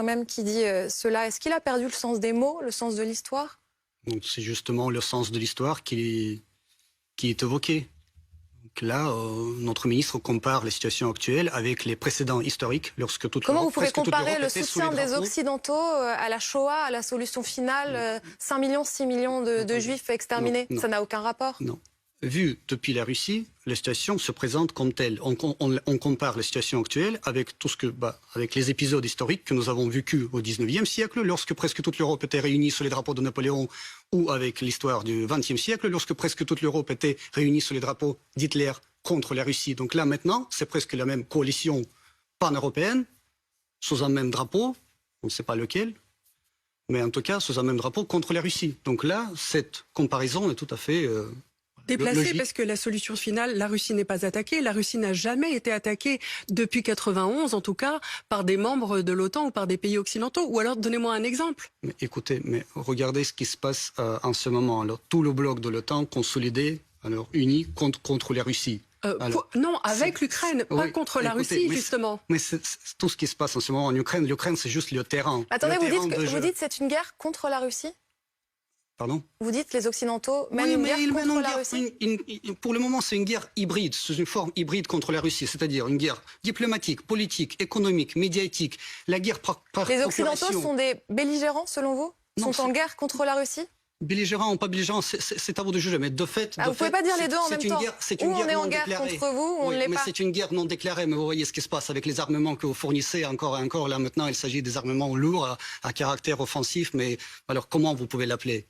même qui dit cela. Est-ce qu'il a perdu le sens des mots, le sens de l'histoire? C'est justement le sens de l'histoire qui est évoqué. Donc là, notre ministre compare les situations actuelles avec les précédents historiques, lorsque toute Comment vous pouvez presque toute comparer l'Europe le était sous soutien les des drapeaux. Occidentaux à la Shoah, à la solution finale, 5 millions, 6 millions de Juifs exterminés? Non. Ça n'a aucun rapport? Non. Vu depuis la Russie, la situation se présente comme telle. On compare la situation actuelle avec avec les épisodes historiques que nous avons vécus au XIXe siècle, lorsque presque toute l'Europe était réunie sous les drapeaux de Napoléon, ou avec l'histoire du XXe siècle, lorsque presque toute l'Europe était réunie sous les drapeaux d'Hitler contre la Russie. Donc là, maintenant, c'est presque la même coalition pan-européenne, sous un même drapeau, on ne sait pas lequel, mais en tout cas, sous un même drapeau contre la Russie. Donc là, cette comparaison est tout à fait... déplacé logique. parce que la solution finale, la Russie n'est pas attaquée. La Russie n'a jamais été attaquée depuis 91, en tout cas, par des membres de l'OTAN ou par des pays occidentaux. Ou alors, donnez-moi un exemple. Mais écoutez, regardez ce qui se passe en ce moment. Alors, tout le bloc de l'OTAN consolidé, alors uni contre la Russie. Non, avec l'Ukraine, pas oui, contre la écoutez, Russie, justement. Mais c'est tout ce qui se passe en ce moment en Ukraine. L'Ukraine, c'est juste le terrain. Attendez, Le terrain de vous jeu. dites que c'est une guerre contre la Russie? Pardon? Vous dites les Occidentaux mènent Oui, une mais guerre ils mènent contre une la guerre, Russie? pour le moment, c'est une guerre hybride, c'est une forme hybride contre la Russie, c'est-à-dire une guerre diplomatique, politique, économique, médiatique. La guerre par Les Occidentaux procuration. sont des belligérants, selon vous? Non, Sont en guerre contre la Russie? Belligérants ou pas belligérants, c'est à vous de juger. Mais de fait, Vous ne pouvez pas dire les deux en même temps. C'est Ou une on est guerre en non guerre déclarée. contre vous, ou on ne l'est mais pas. c'est une guerre non déclarée. Mais vous voyez ce qui se passe avec les armements que vous fournissez encore et encore. Là maintenant, il s'agit des armements lourds à caractère offensif. Mais alors comment vous pouvez l'appeler?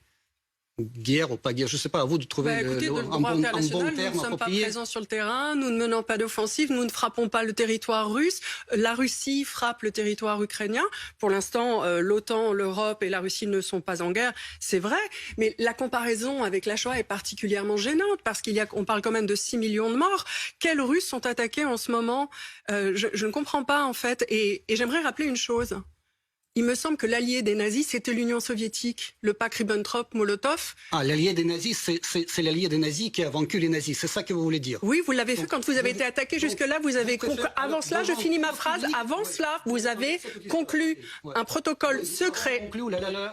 Guerre ou pas guerre, je ne sais pas, à vous de trouver Écoutez, de un droit bon international, nous terme ne sommes pas approprié. présents sur le terrain, nous ne menons pas d'offensive, nous ne frappons pas le territoire russe. La Russie frappe le territoire ukrainien. Pour l'instant, l'OTAN, l'Europe et la Russie ne sont pas en guerre, c'est vrai. Mais la comparaison avec la Shoah est particulièrement gênante parce on parle quand même de 6 millions de morts. Quels Russes sont attaqués en ce moment? Je ne comprends pas en fait. Et j'aimerais rappeler une chose. Il me semble que l'allié des nazis, c'était l'Union soviétique, le pacte Ribbentrop-Molotov. Ah, l'allié des nazis, c'est l'allié des nazis qui a vaincu les nazis, c'est ça que vous voulez dire? Oui, vous l'avez fait quand vous avez été attaqué. Jusque-là, vous avez conclu. Avant cela, je finis ma phrase. Avant cela, vous avez conclu un protocole secret.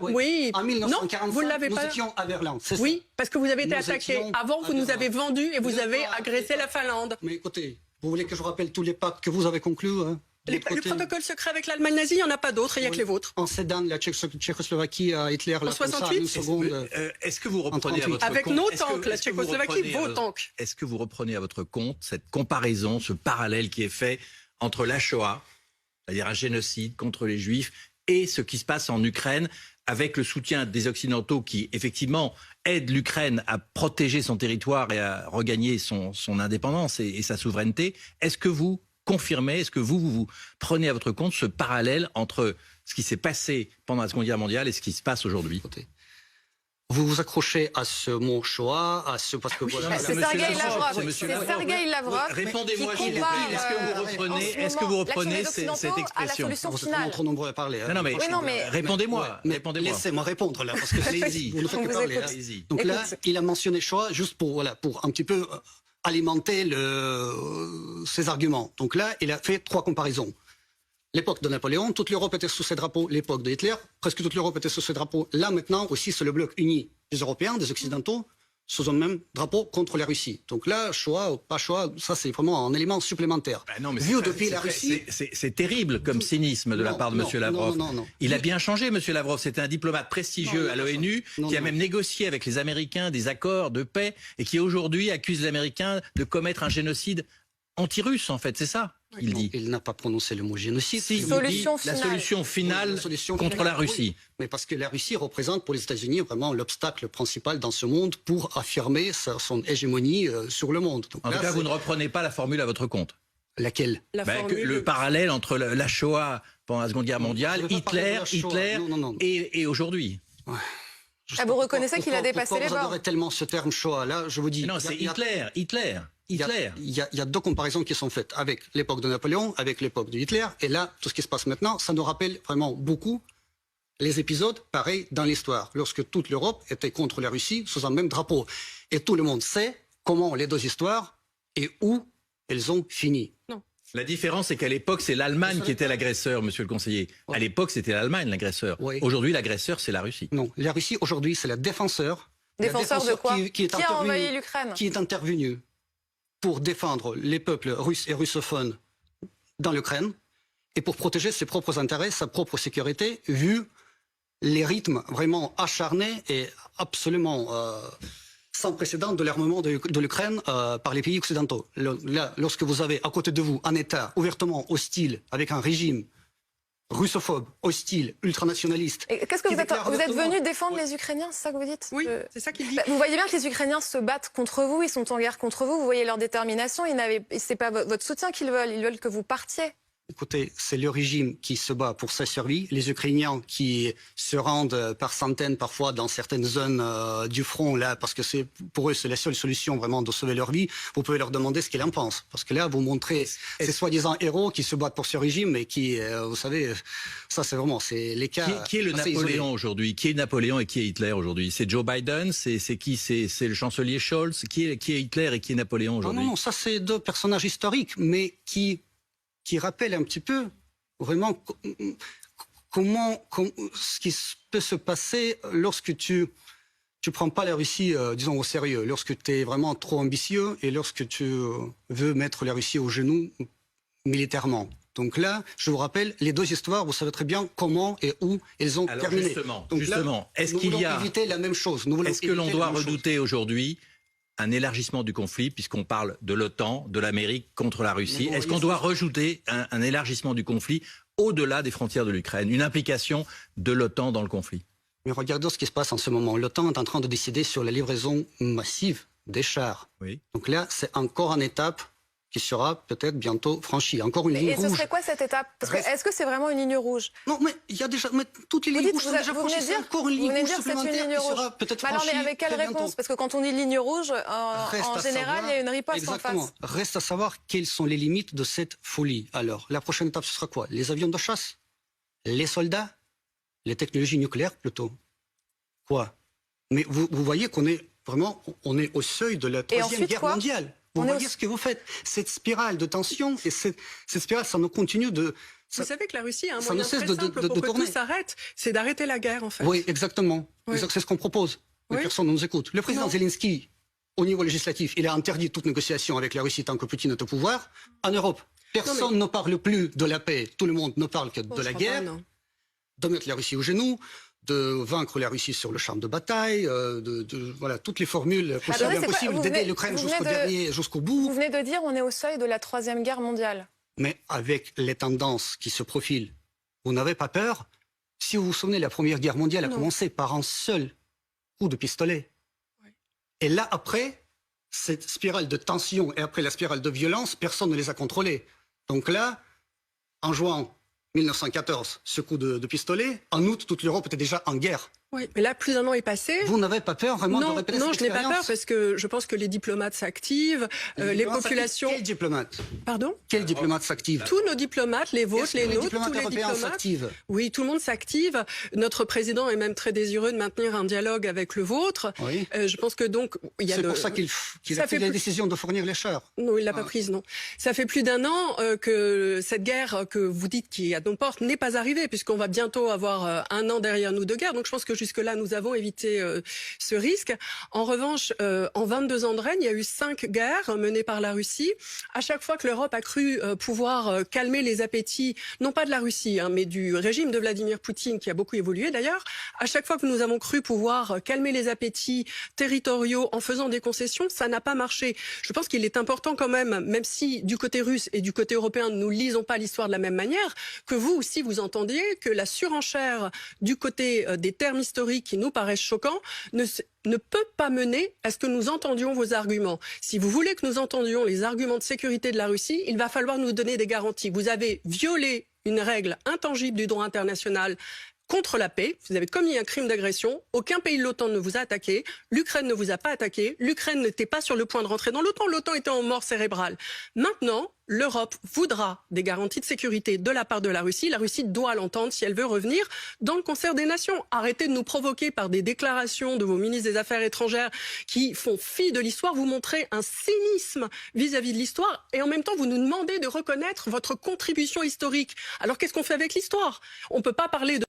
Oui, En non, 1945, vous ne l'avez nous pas. étions à Berlin, c'est ça? Oui, parce que vous avez été Nous attaqué. étions Avant, vous à nous Berlin. avez vendu et vous avez agressé la Finlande. Mais écoutez, vous voulez que je rappelle tous les pactes que vous avez conclus hein, de Le l'autre côté protocole secret avec l'Allemagne nazie, il n'y en a pas d'autres, il n'y a que les vôtres. En cédant la Tchécoslovaquie à Hitler, là, En comme ça, 68, une seconde. Est-ce que vous reprenez à votre Avec compte nos est-ce que- tanks, la est-ce que vous Tchécoslovaquie, reprenez à vos votre- tanks. Est-ce que vous reprenez à votre compte cette comparaison, ce parallèle qui est fait entre la Shoah, c'est-à-dire un génocide contre les Juifs, et ce qui se passe en Ukraine, avec le soutien des Occidentaux qui, effectivement, aident l'Ukraine à protéger son territoire et à regagner son indépendance et sa souveraineté? Est-ce que vous confirmez, est-ce que vous prenez à votre compte ce parallèle entre ce qui s'est passé pendant la Seconde Guerre mondiale et ce qui se passe aujourd'hui? Écoutez, vous vous accrochez à ce mot Shoah, à ce parce que voilà. C'est Monsieur Sergueï Lavrov, Lavrov. c'est monsieur C'est Lavrov. Sergueï Lavrov. Répondez-moi, qui s'il vous plaît. compare, Est-ce que vous reprenez l'action des cette Occidentaux à la expression? solution Vous êtes finale. vraiment trop nombreux à parler. hein. Non, mais, Oui, non, mais- répondez-moi. Mais Répondez-moi. laissez-moi répondre là, parce que Allez-y. vous ne faites On que vous parler. écoute. hein. Allez-y. Donc là, Écoute. il a mentionné Shoah juste pour un petit peu alimenter ses arguments. Donc là, il a fait 3 comparaisons. L'époque de Napoléon, toute l'Europe était sous ses drapeaux. L'époque de Hitler, presque toute l'Europe était sous ses drapeaux. Là, maintenant, aussi, c'est le bloc uni des Européens, des Occidentaux, sous un même drapeau contre la Russie. Donc là, Shoah ou pas Shoah, ça, c'est vraiment un élément supplémentaire. Bah non, mais Vu c'est- depuis c'est la très- Russie... c'est terrible comme cynisme de la Non, part de non, M. Lavrov. non. Il a bien changé, M. Lavrov. C'était un diplomate prestigieux Non, à l'ONU non, qui a non. même négocié avec les Américains des accords de paix et qui aujourd'hui accuse les Américains de commettre un génocide anti-russe, en fait. C'est ça qu'il Non, dit. il n'a pas prononcé le mot génocide. Si, Il il Solution dit la finale. solution finale La solution contre finale, la Russie. oui. Mais parce que la Russie représente pour les États-Unis vraiment l'obstacle principal dans ce monde pour affirmer son hégémonie sur le monde. Donc En là, tout cas, vous c'est- ne reprenez pas la formule à votre compte. Laquelle? La Que formule- le parallèle entre la Shoah pendant la Seconde Guerre mondiale, je ne veux pas parler de Hitler, la Shoah. Non. et aujourd'hui. Vous reconnaissez qu'il a dépassé les Vous bornes? adorez tellement ce terme Shoah. Là, je vous dis. Mais non, c'est il y a- Hitler. Il y a 2 comparaisons qui sont faites avec l'époque de Napoléon, avec l'époque de Hitler. Et là, tout ce qui se passe maintenant, ça nous rappelle vraiment beaucoup les épisodes pareils dans l'histoire, lorsque toute l'Europe était contre la Russie sous un même drapeau. Et tout le monde sait comment les 2 histoires et où elles ont fini. Non, La différence, c'est qu'à l'époque, c'est l'Allemagne qui était l'agresseur, monsieur le conseiller. Ouais. À l'époque, c'était l'Allemagne l'agresseur. Oui. Aujourd'hui, l'agresseur, c'est la Russie. Non, la Russie aujourd'hui, c'est la défenseur. Défenseur de quoi? Qui a envahi l'Ukraine? Qui est intervenu pour défendre les peuples russes et russophones dans l'Ukraine et pour protéger ses propres intérêts, sa propre sécurité, vu les rythmes vraiment acharnés et absolument sans précédent de l'armement de l'Ukraine par les pays occidentaux. Là, lorsque vous avez à côté de vous un État ouvertement hostile avec un régime russophobe, hostile, ultranationaliste. Et qu'est-ce que qui vous êtes déclare ouvertement- venu défendre les Ukrainiens, c'est ça que vous dites? Oui, c'est ça qu'il dit. Bah, vous voyez bien que les Ukrainiens se battent contre vous, ils sont en guerre contre vous, vous voyez leur détermination, c'est pas votre soutien qu'ils veulent, ils veulent que vous partiez. Écoutez, c'est le régime qui se bat pour sa survie. Les Ukrainiens qui se rendent par centaines parfois dans certaines zones du front, là, parce que pour eux, c'est la seule solution vraiment de sauver leur vie. Vous pouvez leur demander ce qu'ils en pensent. Parce que là, vous montrez ces soi-disant héros qui se battent pour ce régime et qui, vous savez, ça c'est vraiment, c'est les cas. Qui est le assez Napoléon isolés. aujourd'hui? Qui est Napoléon et qui est Hitler aujourd'hui? C'est Joe Biden? C'est qui? C'est le chancelier Scholz? Qui est Hitler et qui est Napoléon Non, aujourd'hui? non, ça c'est deux personnages historiques, mais qui rappellent un petit peu vraiment comment ce qui peut se passer lorsque tu prends pas la Russie, disons, au sérieux, lorsque tu es vraiment trop ambitieux et lorsque tu veux mettre la Russie au genou militairement. Donc là, je vous rappelle, les deux histoires, vous savez très bien comment et où elles ont Alors terminé. justement, Donc justement, là, est-ce nous qu'il y voulons a... éviter la même chose. Est-ce que l'on doit redouter aujourd'hui un élargissement du conflit, puisqu'on parle de l'OTAN, de l'Amérique contre la Russie? Est-ce qu'on doit rajouter un élargissement du conflit au-delà des frontières de l'Ukraine, une implication de l'OTAN dans le conflit? Mais regardons ce qui se passe en ce moment. L'OTAN est en train de décider sur la livraison massive des chars. Oui. Donc là, c'est encore une étape qui sera peut-être bientôt franchie. Encore une ligne Et ce rouge. serait quoi cette étape? Parce que, est-ce que c'est vraiment une ligne rouge? Non, mais il y a déjà, mais toutes les Vous lignes dites, rouges sont vous déjà venez franchies. de C'est dire- encore une vous ligne venez de rouge dire que c'est une supplémentaire ligne qui sera rouge. peut-être Mais alors, franchie mais avec quelle très bientôt. réponse? Parce que quand on dit ligne rouge, Reste en à général, savoir- il y a une riposte Exactement. en face. Reste à savoir quelles sont les limites de cette folie. Alors, la prochaine étape, ce sera quoi? Les avions de chasse? Les soldats? Les technologies nucléaires, plutôt? Quoi? Mais vous voyez qu'on est vraiment, on est au seuil de la Troisième ensuite, Guerre quoi? mondiale. Vous On est voyez ce que vous faites? Cette spirale de tension, et cette spirale, ça nous continue de... Vous savez que la Russie a un ça moyen ne cesse très de simple pour de que tourner. tout s'arrête, c'est d'arrêter la guerre en fait. Oui, exactement. Oui. C'est ce qu'on propose. Mais Oui. personne ne nous écoute. Le président Non. Zelensky, au niveau législatif, il a interdit toute négociation avec la Russie tant que Poutine est au pouvoir. En Europe, personne ne parle plus de la paix. Tout le monde ne parle que Oh, de je la crois pas, guerre, non. de mettre la Russie au genou, de vaincre la Russie sur le champ de bataille, voilà, toutes les formules possibles Attendez, et c'est quoi? impossibles Vous d'aider venez- l'Ukraine vous jusqu'au venez de- jusqu'au Vous bout. venez de dire on est au seuil de la Troisième Guerre mondiale. Mais avec les tendances qui se profilent, vous n'avez pas peur? Si vous vous souvenez, la Première Guerre mondiale a Non. commencé par un seul coup de pistolet. Oui. Et là, après, cette spirale de tension et après la spirale de violence, personne ne les a contrôlés. Donc là, en juin 1914, ce coup de pistolet, en août, toute l'Europe était déjà en guerre. Oui, mais là, plus d'un an est passé. Vous n'avez pas peur vraiment de Non, répéter non, cette je n'ai pas peur expérience? parce que je pense que les diplomates s'activent, les diplomates populations. Quel diplomate? Pardon? Quel diplomate s'active? Tous nos diplomates, les vôtres, Est-ce les que les nôtres, diplomates tous les européens diplomates. s'activent? Oui, tout le monde s'active. Notre président est même très désireux de maintenir un dialogue avec le vôtre. Oui. Je pense que donc il y a C'est de... pour ça qu'il Ça a pris fait la plus- décision de fournir les chars. Non, il l'a pas Ah. prise, non. Ça fait plus d'un an que cette guerre que vous dites qui est à nos portes n'est pas arrivée, puisqu'on va bientôt avoir un an derrière nous de guerre. Donc je pense que jusque-là, nous avons évité ce risque. En revanche, en 22 ans de règne, il y a eu 5 guerres menées par la Russie. À chaque fois que l'Europe a cru pouvoir calmer les appétits, non pas de la Russie, hein, mais du régime de Vladimir Poutine, qui a beaucoup évolué d'ailleurs, à chaque fois que nous avons cru pouvoir calmer les appétits territoriaux en faisant des concessions, ça n'a pas marché. Je pense qu'il est important quand même si du côté russe et du côté européen, nous ne lisons pas l'histoire de la même manière, que vous aussi vous entendiez que la surenchère du côté des termes historiques qui nous paraissent choquants ne peut pas mener à ce que nous entendions vos arguments. Si vous voulez que nous entendions les arguments de sécurité de la Russie, il va falloir nous donner des garanties. Vous avez violé une règle intangible du droit international contre la paix, vous avez commis un crime d'agression, aucun pays de l'OTAN ne vous a attaqué, l'Ukraine ne vous a pas attaqué, l'Ukraine n'était pas sur le point de rentrer dans l'OTAN, l'OTAN était en mort cérébrale. Maintenant, l'Europe voudra des garanties de sécurité de la part de la Russie doit l'entendre si elle veut revenir dans le concert des nations. Arrêtez de nous provoquer par des déclarations de vos ministres des Affaires étrangères qui font fi de l'histoire, vous montrez un cynisme vis-à-vis de l'histoire et en même temps vous nous demandez de reconnaître votre contribution historique. Alors qu'est-ce qu'on fait avec l'histoire? On ne peut pas parler de